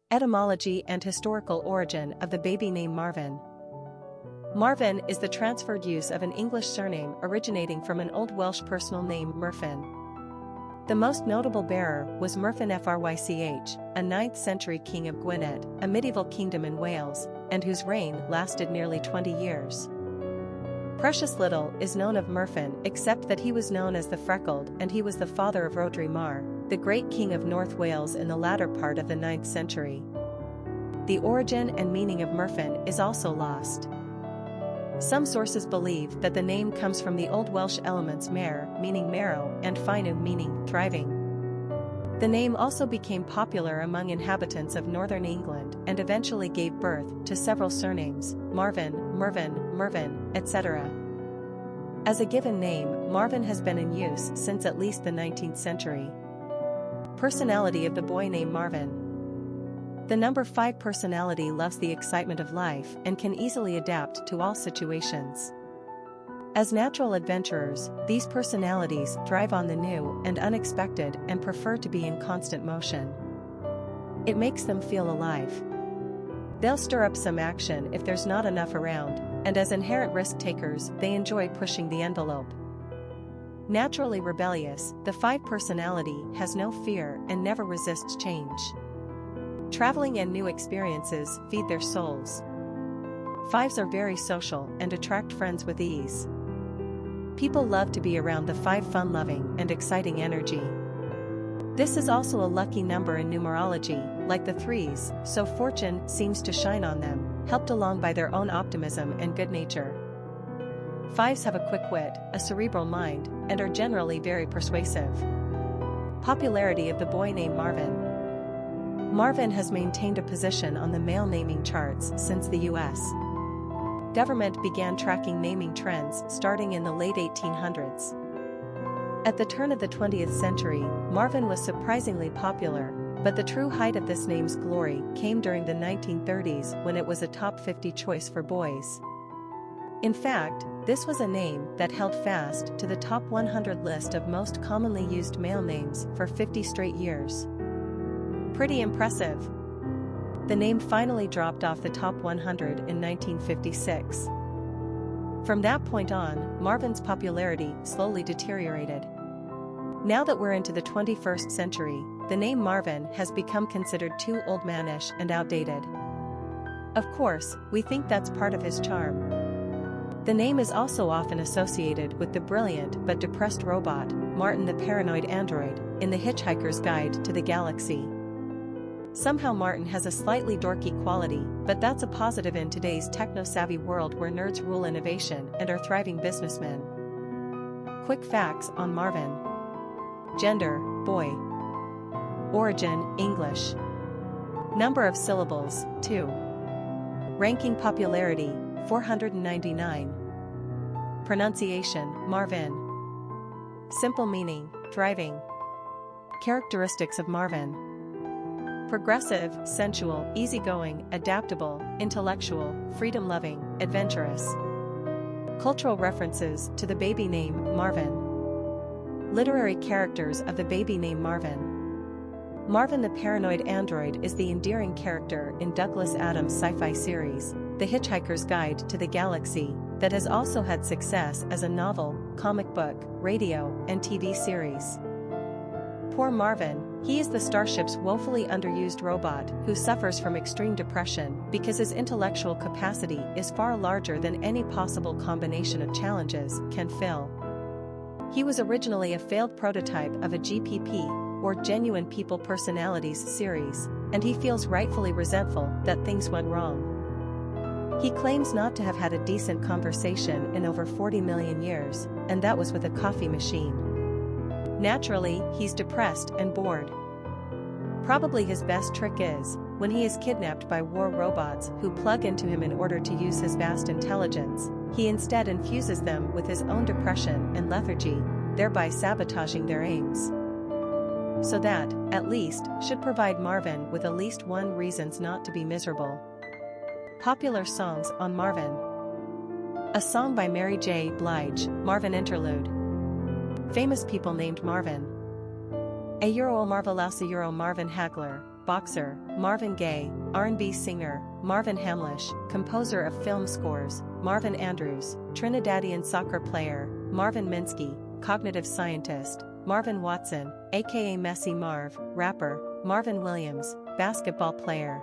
Etymology and historical origin of the baby name Marvin. Marvin is the transferred use of an English surname originating from an Old Welsh personal name Merfyn. The most notable bearer was Merfyn Frych, a 9th century king of Gwynedd, a medieval kingdom in Wales, and whose reign lasted nearly 20 years. Precious little is known of Merfyn except that he was known as the Freckled and he was the father of Rhodri Mar, the great king of North Wales in the latter part of the 9th century. The origin and meaning of Merfyn is also lost. Some sources believe that the name comes from the Old Welsh elements mer, meaning marrow, and finu, meaning thriving. The name also became popular among inhabitants of northern England and eventually gave birth to several surnames, Marvin, Mervyn, Mervyn, etc. As a given name, Marvin has been in use since at least the 19th century. Personality of the boy named Marvin. The number 5 personality loves the excitement of life and can easily adapt to all situations. As natural adventurers, these personalities thrive on the new and unexpected and prefer to be in constant motion. It makes them feel alive. They'll stir up some action if there's not enough around, and as inherent risk takers, they enjoy pushing the envelope. Naturally rebellious, the 5 personality has no fear and never resists change. Traveling and new experiences feed their souls. 5s are very social and attract friends with ease. People love to be around the 5 fun-loving and exciting energy. This is also a lucky number in numerology, like the 3s, so fortune seems to shine on them, helped along by their own optimism and good nature. 5s have a quick wit, a cerebral mind, and are generally very persuasive. Popularity of the boy named Marvin. Marvin has maintained a position on the male naming charts since the U.S. government began tracking naming trends starting in the late 1800s. At the turn of the 20th century, Marvin was surprisingly popular, but the true height of this name's glory came during the 1930s when it was a top 50 choice for boys. In fact, this was a name that held fast to the top 100 list of most commonly used male names for 50 straight years. Pretty impressive. The name finally dropped off the top 100 in 1956. From that point on, Marvin's popularity slowly deteriorated. Now that we're into the 21st century, the name Marvin has become considered too old-manish and outdated. Of course, we think that's part of his charm. The name is also often associated with the brilliant but depressed robot, Marvin the Paranoid Android, in the Hitchhiker's Guide to the Galaxy. Somehow Marvin has a slightly dorky quality, but that's a positive in today's techno-savvy world where nerds rule innovation and are thriving businessmen. Quick facts on Marvin. Gender, boy. Origin, English. Number of syllables, 2. Ranking popularity, 499. Pronunciation, Marvin. Simple meaning, thriving. Characteristics of Marvin. Progressive, sensual, easygoing, adaptable, intellectual, freedom-loving, adventurous. Cultural references to the baby name Marvin. Literary characters of the baby name Marvin. Marvin the Paranoid Android is the endearing character in Douglas Adams' sci-fi series, The Hitchhiker's Guide to the Galaxy, that has also had success as a novel, comic book, radio, and TV series. Poor Marvin, he is the starship's woefully underused robot who suffers from extreme depression because his intellectual capacity is far larger than any possible combination of challenges can fill. He was originally a failed prototype of a GPP, or Genuine People Personalities series, and he feels rightfully resentful that things went wrong. He claims not to have had a decent conversation in over 40 million years, and that was with a coffee machine. Naturally, he's depressed and bored. Probably his best trick is, when he is kidnapped by war robots who plug into him in order to use his vast intelligence, he instead infuses them with his own depression and lethargy, thereby sabotaging their aims. So that, at least, should provide Marvin with at least one reasons not to be miserable. Popular songs on Marvin. A song by Mary J. Blige, Marvin Interlude. Famous people named Marvin. A Marvelous Marvin Hagler, boxer, Marvin Gaye, R&B singer, Marvin Hamlisch, composer of film scores, Marvin Andrews, Trinidadian soccer player, Marvin Minsky, cognitive scientist, Marvin Watson, aka Messy Marv, rapper, Marvin Williams, basketball player.